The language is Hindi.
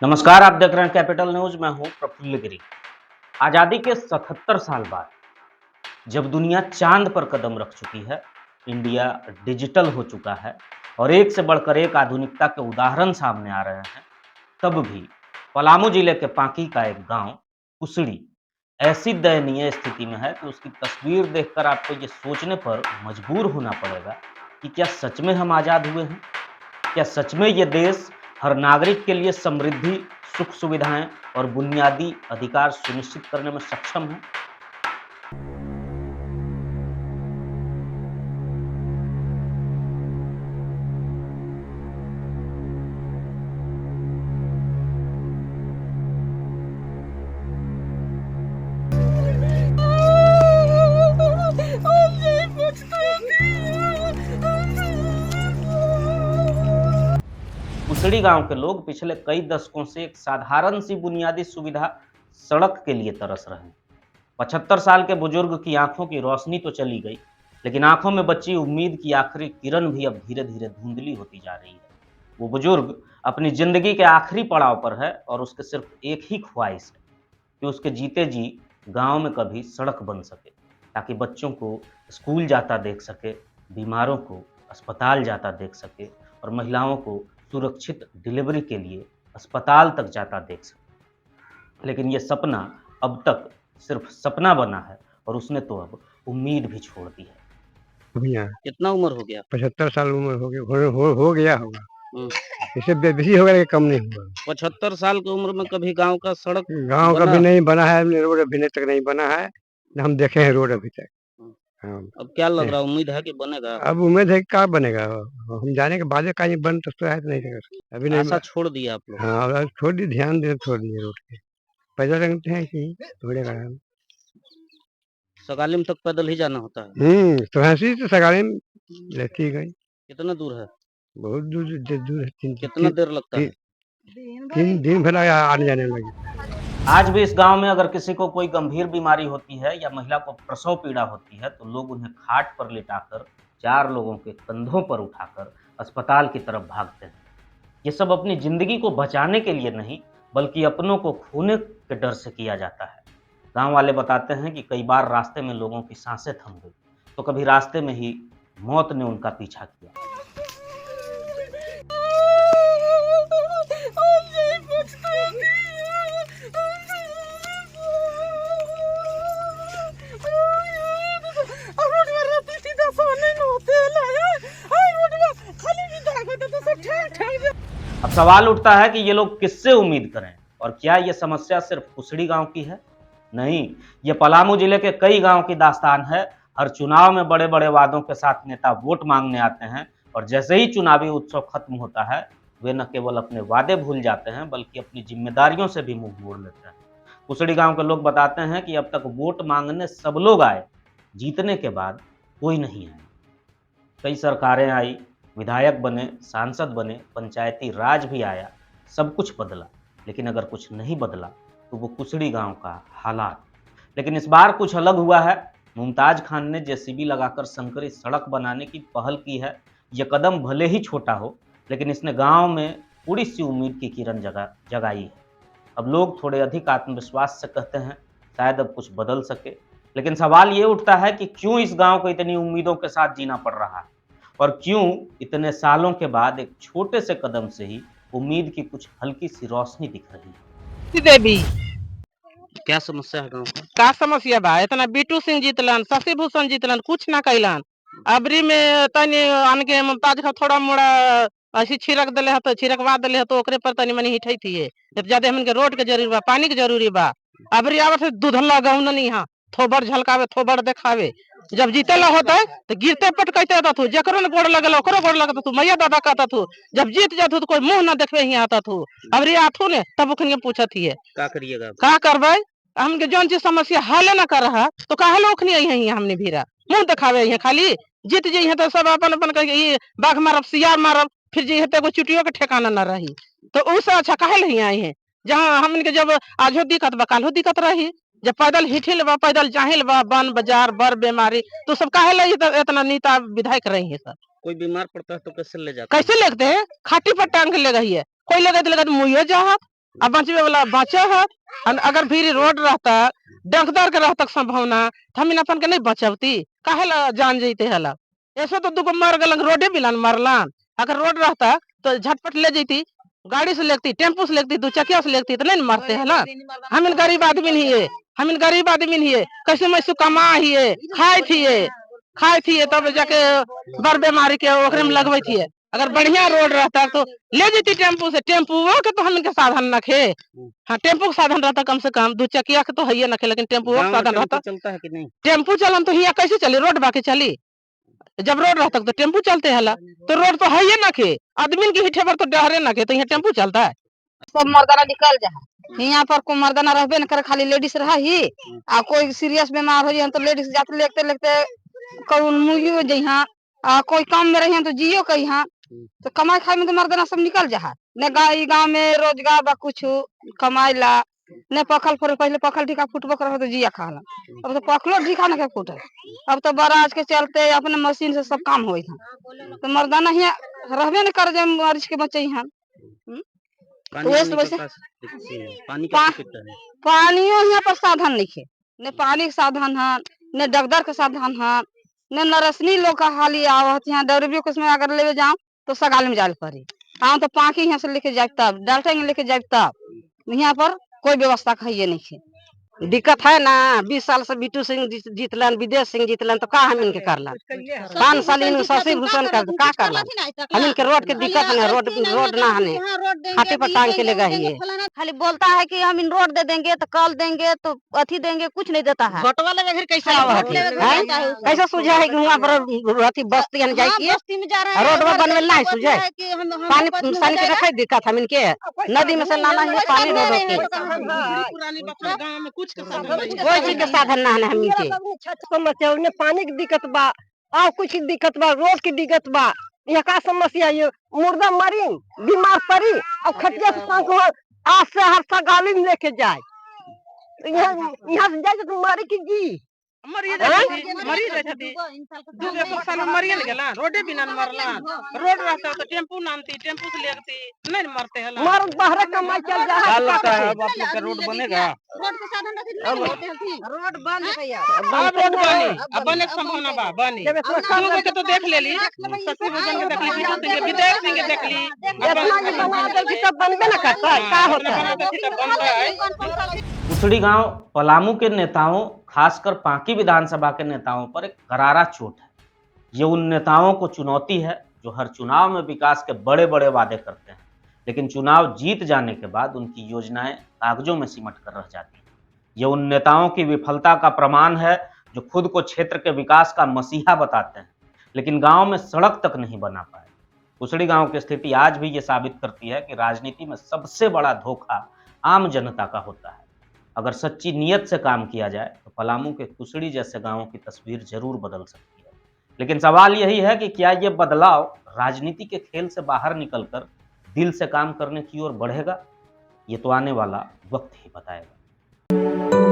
नमस्कार, आप देख रहे हैं कैपिटल न्यूज। मैं हूं प्रफुल्ल गिरी। आजादी के 77 साल बाद जब दुनिया चांद पर कदम रख चुकी है, इंडिया डिजिटल हो चुका है और एक से बढ़कर एक आधुनिकता के उदाहरण सामने आ रहे हैं, तब भी पलामू जिले के पांकी का एक गांव कुसड़ी ऐसी दयनीय स्थिति में है कि उसकी तस्वीर देखकर आपको ये सोचने पर मजबूर होना पड़ेगा कि क्या सच में हम आज़ाद हुए हैं? क्या सच में ये देश हर नागरिक के लिए समृद्धि, सुख सुविधाएं और बुनियादी अधिकार सुनिश्चित करने में सक्षम है? कुसड़ी गांव के लोग पिछले कई दशकों से एक साधारण सी बुनियादी सुविधा सड़क के लिए तरस रहे हैं। 75 साल के बुजुर्ग की आंखों की रोशनी तो चली गई, लेकिन आंखों में बची उम्मीद की आखिरी किरण भी अब धीरे धीरे धुंधली होती जा रही है। वो बुजुर्ग अपनी जिंदगी के आखिरी पड़ाव पर है और उसके सिर्फ एक ही ख्वाहिश है कि उसके जीते जी गांव में कभी सड़क बन सके, ताकि बच्चों को स्कूल जाता देख सके, बीमारों को अस्पताल जाता देख सके और महिलाओं को सुरक्षित डिलीवरी के लिए अस्पताल तक जाता देख सके। लेकिन ये सपना अब तक सिर्फ सपना बना है और उसने तो अब उम्मीद भी छोड़ दी है। भैया कितना उम्र हो गया? 75 साल उम्र हो गया हो गया होगा। हम्म, इससे बेसी होगा लेकिन कम नहीं हुआ। 75 साल की उम्र में कभी गांव का सड़क गांव बना? कभी नहीं बना है, रोड अभी तक नहीं बना है, न हम देखे हैं रोड अभी तक। हम्म, हाँ, अब क्या लग रहा है, उम्मीद है कि बनेगा? अब उम्मीद है कि क्या बनेगा, हम जाने के बाद कहीं बन तो है तो नहीं सका अभी नहीं। आशा छोड़ दिया आप लोग? हाँ, अब छोड़ दी, ध्यान दे छोड़ दिए रोड के। पैदल रंगते हैं कि थोड़े का। सगालिम तक पैदल ही जाना होता है? तो ऐसी तो सगाई में लेती गई। कितना दूर है? बहुत दूर दूर है, कितना देर लगता है? तीन दिन भर आने जाने लगे। आज भी इस गांव में अगर किसी को कोई गंभीर बीमारी होती है या महिला को प्रसव पीड़ा होती है, तो लोग उन्हें खाट पर लिटाकर 4 लोगों के कंधों पर उठाकर अस्पताल की तरफ भागते हैं। ये सब अपनी जिंदगी को बचाने के लिए नहीं, बल्कि अपनों को खोने के डर से किया जाता है। गांव वाले बताते हैं कि कई बार रास्ते में लोगों की सांसें थम गई, तो कभी रास्ते में ही मौत ने उनका पीछा किया। अब सवाल उठता है कि ये लोग किससे उम्मीद करें और क्या ये समस्या सिर्फ कुसड़ी गांव की है? नहीं, ये पलामू जिले के कई गांव की दास्तान है। हर चुनाव में बड़े बड़े वादों के साथ नेता वोट मांगने आते हैं और जैसे ही चुनावी उत्सव खत्म होता है, वे न केवल अपने वादे भूल जाते हैं, बल्कि अपनी जिम्मेदारियों से भी मुंह मोड़ लेते हैं। कुसड़ी गांव के लोग बताते हैं कि अब तक वोट मांगने सब लोग आए, जीतने के बाद कोई नहीं आया। कई सरकारें आई, विधायक बने, सांसद बने, पंचायती राज भी आया, सब कुछ बदला, लेकिन अगर कुछ नहीं बदला तो वो कुसड़ी गांव का हालात। लेकिन इस बार कुछ अलग हुआ है। मुमताज खान ने जेसीबी लगाकर संकरी सड़क बनाने की पहल की है। यह कदम भले ही छोटा हो, लेकिन इसने गांव में थोड़ी सी उम्मीद की किरण जगाई है। अब लोग थोड़े अधिक आत्मविश्वास से कहते हैं शायद अब कुछ बदल सके। लेकिन सवाल ये उठता है कि क्यों इस गांव को इतनी उम्मीदों के साथ जीना पड़ रहा है और क्यों इतने सालों के बाद एक छोटे से कदम से ही उम्मीद की कुछ हल्की सी रोशनी दिख रही है। देवी क्या समस्या है गांव का? का समस्या बा? इतना बीटू सिंह जीतलन, शशि भूषण जीतलन, कुछ ना कैलन। अबरी में तनी अनके मुमताज का थोड़ा मोड़ा ऐसी छिड़क दिले है तो छिड़कवा दिले है तो ओकरे पर तनी मनी हिठई थी। जब ज्यादा हमन के रोड के जरूरी बा, पानी के जरूरी बा। अबरी आवत दूधला गौन नहीं हा, थोबड़ झलकावे, थोबड़ देखावे। जब जीतेला होता है तो गिरते पटकते आता थू, जकरो ने गोड़ लगल ओकरो गोड़ लगता थू, मैया दादा कहता थू। जब जीत जातू तो कोई मुंह ना देखवे ही आता थू। अबरी आथू ने तब उखन के पूछत ही है क्या करिएगा? का करबे? हमके जौन चीज समस्या हल न कर रहा तो काहे लोग नहीं आई है हमने भीरा मुंह दिखावे है। खाली जीत जाइए तो सब अपन अपन कह ये बाघ मारब, सियार मारब, फिर जी तो चुटियों के ठिकाना न रही। तो उससे अच्छा काहे नहीं आई है? जहाँ हमन के जब आजो दिक्कत बा काल्हो दिक्कत रही। जब पैदल हिठिल बा, पैदल जाहिल बा, बन बाजार बर बीमारी, तो सब काहे ले इतना नेता विधायक रही है सब? कोई बीमार पड़ता है तो कैसे ले जाते हैं? कैसे लगते हैं? खाटी पर टांग के ले गई है, कोई लगे तो लगे मुँह जा अब बचवे वाला बचे है। अगर फिर रोड रहता डंकदार के रहता संभावना तो हम अपन के नहीं बचवती काहे ला जान जैते हला। ऐसे तो दुगो मर गलन रोडे बिलान मरलान। अगर रोड रहता तो झटपट ले जैती, गाड़ी से लेती, टेम्पू से लेती, दो चकिया से लेती तो नहीं मरते है ना। हम गरीब आदमी नहीं है, हम गरीब आदमी नहीं है, कैसे मैसू कमा हिए खाए थी तब जाके बड़ बीमारी के ओकरे में लगवे थी। अगर बढ़िया रोड रहता तो ले जती टेम्पू से, टेम्पू के तो हमन के साधन नखे। हाँ टेम्पू का साधन रहता कम से कम, दो चकिया के तो है नखे, लेकिन टेम्पू का साधन रहता। चलता है कि नहीं? टेम्पू चलन तो यहाँ कैसे चली, रोड बाकी चली। जब रोड रहता तो टेम्पू चलते हला, तो रोड तो है नखे, आदमी की हिठे पर तो डहरे नखे, तो यहाँ टेम्पू चलता है। सब मर्दाना निकल जा यहाँ पर कोई मर्दाना रहबे न करे, खाली लेडीज रहा ही। आ कोई सीरियस बीमार हो तो लेडीज जाते लेते लेते कौन मुई हो जइहा, कोई काम में रही तो जियो कहिहा। तो कमाई खाई में तो मर्दाना सब निकल जा न। गाँव में रोजगार बा कुछ कमाई ला न। पखल फोड़े पहले पखल ढिका फुटबो कर तो जिया खाला, अब तो पखलो ढिका न के फूटे। अब तो बराज के चलते अपने मशीन से सब काम हो। तो मर्दाना यहाँ रहबे न कर मरीज के बचे यहाँ। पानियों यहाँ पर साधन नहीं है, न पानी के साधन है, न डगदर के साधन है, न नरसनी लोग का हाली आवत यहाँ डरबियो कुछ में अगर ले जाओ तो सगाल में जाल पड़ी। हाँ तो पाखी यहाँ से लेके जाए तब डाल्टन लेके जाए तब यहाँ पर कोई व्यवस्था है नहीं है। दिक्कत है ना। 20 साल से बिट्टू सिंह जीतलन, विदेश सिंह जीतलन, तो का हम इनके करला। 5 साल इन शशि भूषण कर का करला। हम इनके रोड के दिक्कत है, रोड ना हने हाथी पर टांग के ले गई। खाली बोलता है कि हम इन रोड दे देंगे तो कल देंगे तो अथी देंगे, कुछ नहीं देता है। घोट वाले फिर कैसे आवा कैसे सुझा है कि वहां पर अथी बस्ती हन जाई की रोड में बनवे नहीं सुझा। पानी पानी के रखे दिक्कत हम इनके, नदी में से नाला है पानी रोड के गांव में कुछ कोई चीज के साधन ना है हम इनके। समस्या उन्हें पानी की दिक्कत बा और कुछ की दिक्कत बा, रोड की दिक्कत बा। यहाँ का समस्या ये मुर्दा मरी बीमार पड़ी और खटिया से टांग आज से हर सा गाली में लेके जाए। यहाँ से जाए तो मरी की जी मरी रहती दो साल में मरिए न गेला। रोडे बिना मरला, रोड रहता तो टेम्पू नामती, टेम्पू से लेती नहीं मरते है। मर बहरे कमाई चल जा। क्या लगता है अब आप लोग का रोड बनेगा? रोड के साधन रोड बंद है यार। अब रोड बनी, अब बने के संभावना बा बनी। लोगों के तो देख लेली, शशि भूषण के देख ली, बिट्टू सिंह के, विदेश सिंह के देख ली। इतना ही बना दे कि सब बनबे न करता है, का होता है। कुसड़ी गांव पलामू के नेताओं, खासकर पांकी विधानसभा के नेताओं पर एक करारा चोट है। ये उन नेताओं को चुनौती है जो हर चुनाव में विकास के बड़े बड़े वादे करते हैं, लेकिन चुनाव जीत जाने के बाद उनकी योजनाएं कागजों में सिमट कर रह जाती हैं। ये उन नेताओं की विफलता का प्रमाण है जो खुद को क्षेत्र के विकास का मसीहा बताते हैं, लेकिन गांव में सड़क तक नहीं बना पाए। कुसड़ी गांव की स्थिति आज भी ये साबित करती है कि राजनीति में सबसे बड़ा धोखा आम जनता का होता है। अगर सच्ची नीयत से काम किया जाए तो पलामू के कुसड़ी जैसे गांवों की तस्वीर जरूर बदल सकती है। लेकिन सवाल यही है कि क्या ये बदलाव राजनीति के खेल से बाहर निकलकर दिल से काम करने की ओर बढ़ेगा? ये तो आने वाला वक्त ही बताएगा।